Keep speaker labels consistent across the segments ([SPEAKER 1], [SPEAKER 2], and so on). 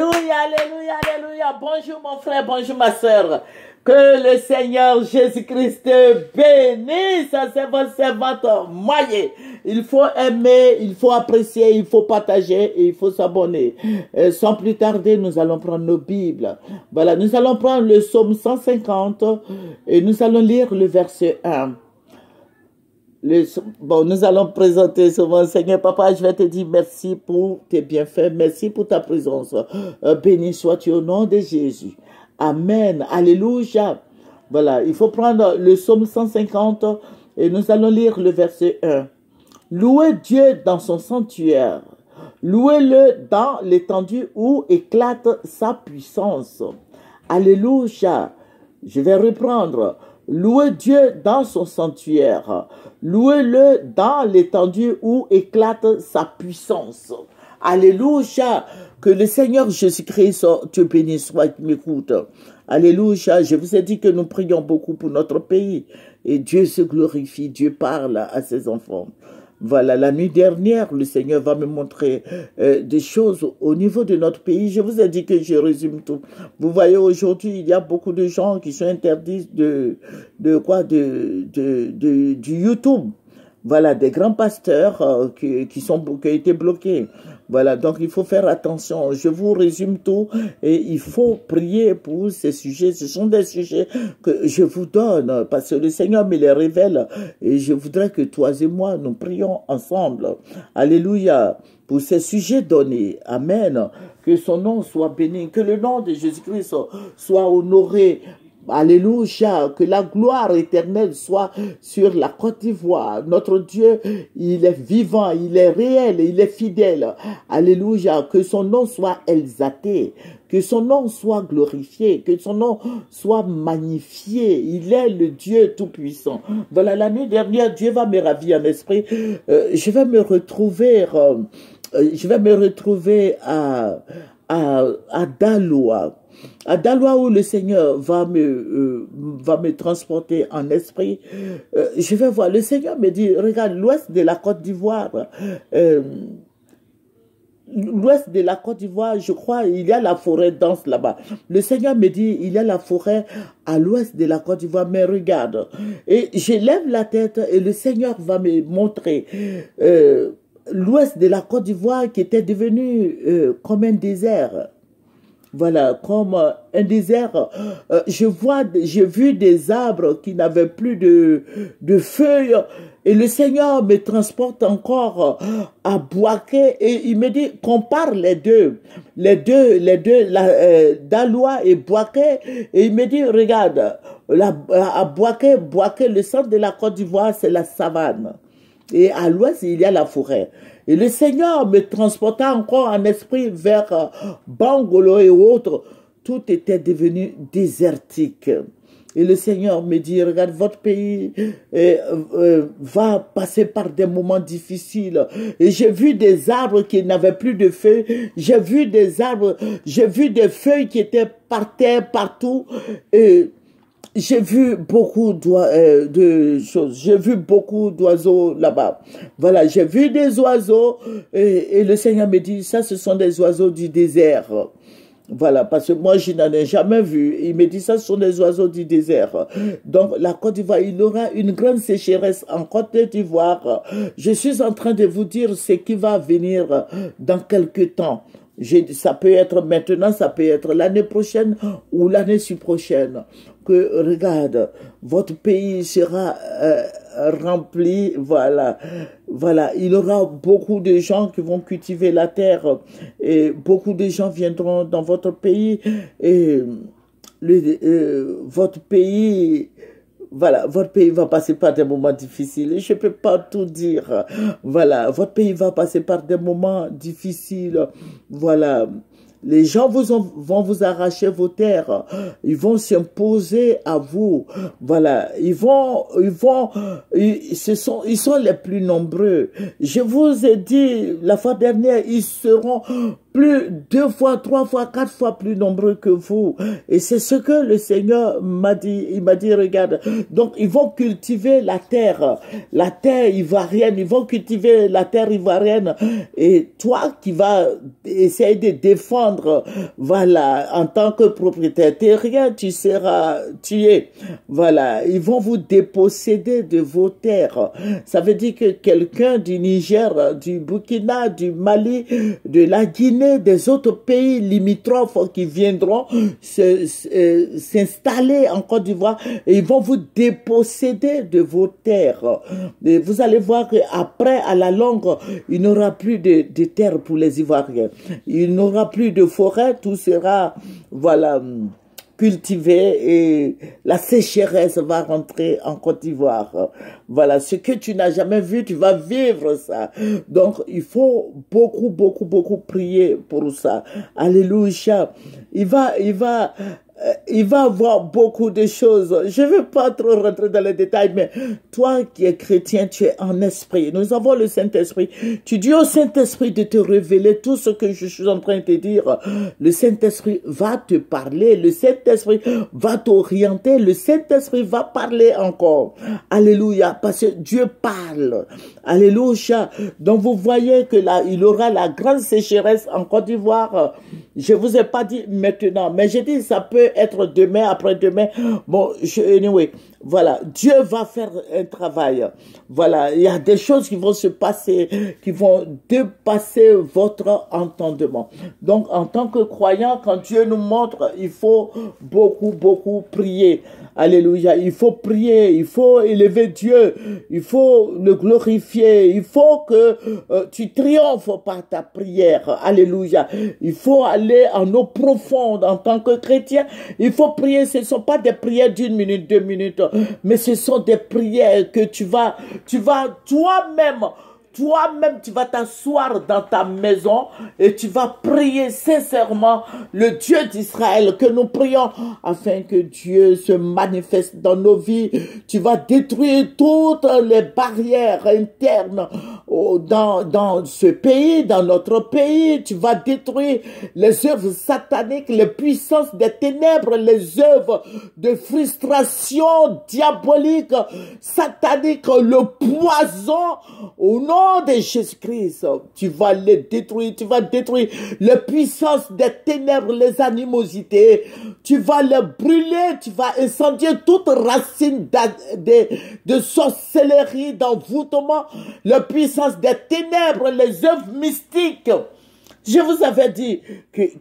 [SPEAKER 1] Alléluia, alléluia, alléluia. Bonjour mon frère, bonjour ma soeur. Que le Seigneur Jésus-Christ bénisse votre servante moyenne. Il faut aimer, il faut apprécier, il faut partager et il faut s'abonner. Sans plus tarder, nous allons prendre nos Bibles. Voilà, nous allons prendre le psaume 150 et nous allons lire le verset 1. Nous allons présenter souvent, Seigneur Papa, je vais te dire merci pour tes bienfaits, merci pour ta présence. Béni sois-tu au nom de Jésus. Amen. Alléluia. Voilà, il faut prendre le psaume 150 et nous allons lire le verset 1. Louez Dieu dans son sanctuaire. Louez-le dans l'étendue où éclate sa puissance. Alléluia. Je vais reprendre. Louez Dieu dans son sanctuaire. Louez-le dans l'étendue où éclate sa puissance. Alléluia. Que le Seigneur Jésus-Christ te bénisse, soit qui m'écoute. Alléluia. Je vous ai dit que nous prions beaucoup pour notre pays. Et Dieu se glorifie, Dieu parle à ses enfants. Voilà, la nuit dernière, le Seigneur va me montrer des choses au niveau de notre pays. Je vous ai dit que je résume tout. Vous voyez, aujourd'hui, il y a beaucoup de gens qui sont interdits du YouTube. Voilà, des grands pasteurs qui ont été bloqués. Voilà, donc il faut faire attention. Je vous résume tout et il faut prier pour ces sujets. Ce sont des sujets que je vous donne parce que le Seigneur me les révèle et je voudrais que toi et moi, nous prions ensemble. Alléluia. Pour ces sujets donnés. Amen. Que son nom soit béni. Que le nom de Jésus-Christ soit honoré. Alléluia, que la gloire éternelle soit sur la Côte d'Ivoire. Notre Dieu, il est vivant, il est réel, il est fidèle. Alléluia, que son nom soit exalté, que son nom soit glorifié, que son nom soit magnifié. Il est le Dieu Tout-Puissant. Voilà, la nuit dernière, Dieu va me ravir en esprit. Je vais me retrouver à Daloa. À Daloa où le Seigneur va me transporter en esprit, je vais voir, le Seigneur me dit, regarde, l'ouest de la Côte d'Ivoire, je crois, il y a la forêt dense là-bas. Le Seigneur me dit, il y a la forêt à l'ouest de la Côte d'Ivoire, mais regarde. Et je lève la tête et le Seigneur va me montrer l'ouest de la Côte d'Ivoire qui était devenu comme un désert. Voilà, comme un désert. J'ai vu des arbres qui n'avaient plus de feuilles. Et le Seigneur me transporte encore à Bouaké. Et il me dit, compare les deux, Daloa et Bouaké. Et il me dit, regarde, à Bouaké, le centre de la Côte d'Ivoire, c'est la savane. Et à l'ouest, il y a la forêt. Et le Seigneur me transporta encore en esprit vers Bangolo et autres. Tout était devenu désertique. Et le Seigneur me dit, regarde, votre pays va passer par des moments difficiles. Et j'ai vu des arbres qui n'avaient plus de feuilles. J'ai vu des feuilles qui étaient par terre, partout. Et j'ai vu beaucoup de choses. J'ai vu beaucoup d'oiseaux là-bas. Voilà, j'ai vu des oiseaux et le Seigneur me dit, ça, ce sont des oiseaux du désert. Voilà, parce que moi, je n'en ai jamais vu. Il me dit, ça, ce sont des oiseaux du désert. Donc, la Côte d'Ivoire, il y aura une grande sécheresse en Côte d'Ivoire. Je suis en train de vous dire ce qui va venir dans quelques temps. Ça peut être maintenant, ça peut être l'année prochaine ou l'année prochaine. Que regarde, votre pays sera rempli, voilà, il y aura beaucoup de gens qui vont cultiver la terre et beaucoup de gens viendront dans votre pays et votre pays. Voilà, votre pays va passer par des moments difficiles. Je ne peux pas tout dire. Voilà, votre pays va passer par des moments difficiles. Voilà. Les gens vont vous arracher vos terres. Ils vont s'imposer à vous. Voilà. Ils sont les plus nombreux. Je vous ai dit la fois dernière, ils seront plus 2 fois, 3 fois, 4 fois plus nombreux que vous. Et c'est ce que le Seigneur m'a dit. Il m'a dit, regarde, donc ils vont cultiver la terre ivoirienne, ils vont cultiver la terre ivoirienne. Et toi qui vas essayer de défendre, voilà, en tant que propriétaire terrien, tu seras tué. Voilà, ils vont vous déposséder de vos terres. Ça veut dire que quelqu'un du Niger, du Burkina, du Mali, de la Guinée, des autres pays limitrophes qui viendront s'installer en Côte d'Ivoire et ils vont vous déposséder de vos terres. Et vous allez voir qu'après, à la longue, il n'y aura plus de terre pour les Ivoiriens. Il n'y aura plus de forêt, tout sera, voilà, cultivé et la sécheresse va rentrer en Côte d'Ivoire. Voilà, ce que tu n'as jamais vu, tu vas vivre ça. Donc, il faut beaucoup prier pour ça. Alléluia. Il va avoir beaucoup de choses. Je ne veux pas trop rentrer dans les détails, mais toi qui es chrétien, tu es en esprit. Nous avons le Saint-Esprit. Tu dis au Saint-Esprit de te révéler tout ce que je suis en train de te dire. Le Saint-Esprit va te parler. Le Saint-Esprit va t'orienter. Le Saint-Esprit va parler encore. Alléluia. Parce que Dieu parle. Alléluia. Donc vous voyez que là, il aura la grande sécheresse en Côte d'Ivoire. Je vous ai pas dit maintenant, mais j'ai dit ça peut être demain, après-demain. Bon, anyway, voilà, Dieu va faire un travail. Voilà, il y a des choses qui vont se passer, qui vont dépasser votre entendement. Donc, en tant que croyant, quand Dieu nous montre, il faut beaucoup prier. Alléluia, il faut prier, il faut élever Dieu, il faut le glorifier, il faut que tu triomphes par ta prière. Alléluia, il faut aller en eau profonde en tant que chrétien. Il faut prier, ce ne sont pas des prières d'1 minute, 2 minutes, mais ce sont des prières que tu vas toi-même, tu vas t'asseoir dans ta maison et tu vas prier sincèrement le Dieu d'Israël que nous prions afin que Dieu se manifeste dans nos vies. Tu vas détruire toutes les barrières internes dans ce pays, dans notre pays. Tu vas détruire les œuvres sataniques, les puissances des ténèbres, les œuvres de frustration diabolique, satanique, le poison au nom de Jésus-Christ. Tu vas les détruire, tu vas détruire les puissances des ténèbres, les animosités, tu vas les brûler, tu vas incendier toute racine de sorcellerie, d'envoûtement, les puissances des ténèbres, les œuvres mystiques. Je vous avais dit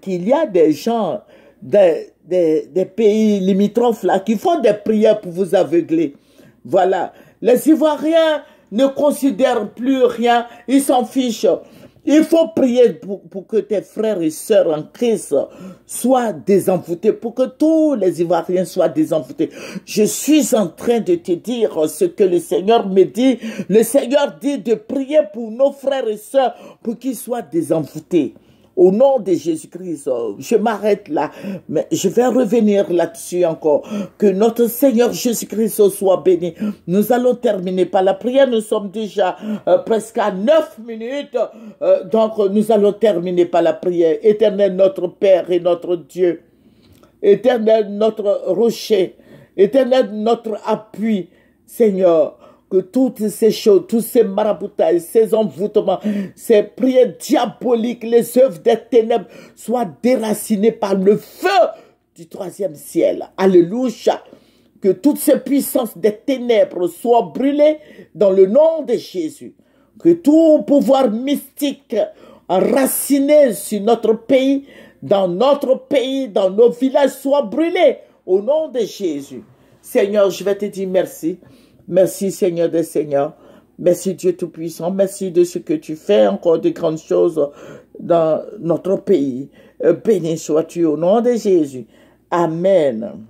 [SPEAKER 1] qu'il y a des gens des pays limitrophes là qui font des prières pour vous aveugler. Voilà. Les Ivoiriens ne considèrent plus rien, ils s'en fichent. Il faut prier pour que tes frères et sœurs en Christ soient désenvoûtés, pour que tous les Ivoiriens soient désenvoûtés. Je suis en train de te dire ce que le Seigneur me dit. Le Seigneur dit de prier pour nos frères et sœurs pour qu'ils soient désenvoûtés. Au nom de Jésus-Christ, je m'arrête là, mais je vais revenir là-dessus encore. Que notre Seigneur Jésus-Christ soit béni. Nous allons terminer par la prière. Nous sommes déjà presque à 9 minutes. Donc, nous allons terminer par la prière. Éternel, notre Père et notre Dieu. Éternel, notre rocher. Éternel, notre appui. Seigneur, que toutes ces choses, tous ces maraboutages, ces envoûtements, ces prières diaboliques, les œuvres des ténèbres soient déracinées par le feu du 3e ciel. Alléluia. Que toutes ces puissances des ténèbres soient brûlées dans le nom de Jésus. Que tout pouvoir mystique enraciné sur notre pays, dans nos villages soit brûlé au nom de Jésus. Seigneur, je vais te dire merci. Merci Seigneur des Seigneurs, merci Dieu Tout-Puissant, merci de ce que tu fais encore de grandes choses dans notre pays. Béni sois-tu au nom de Jésus. Amen.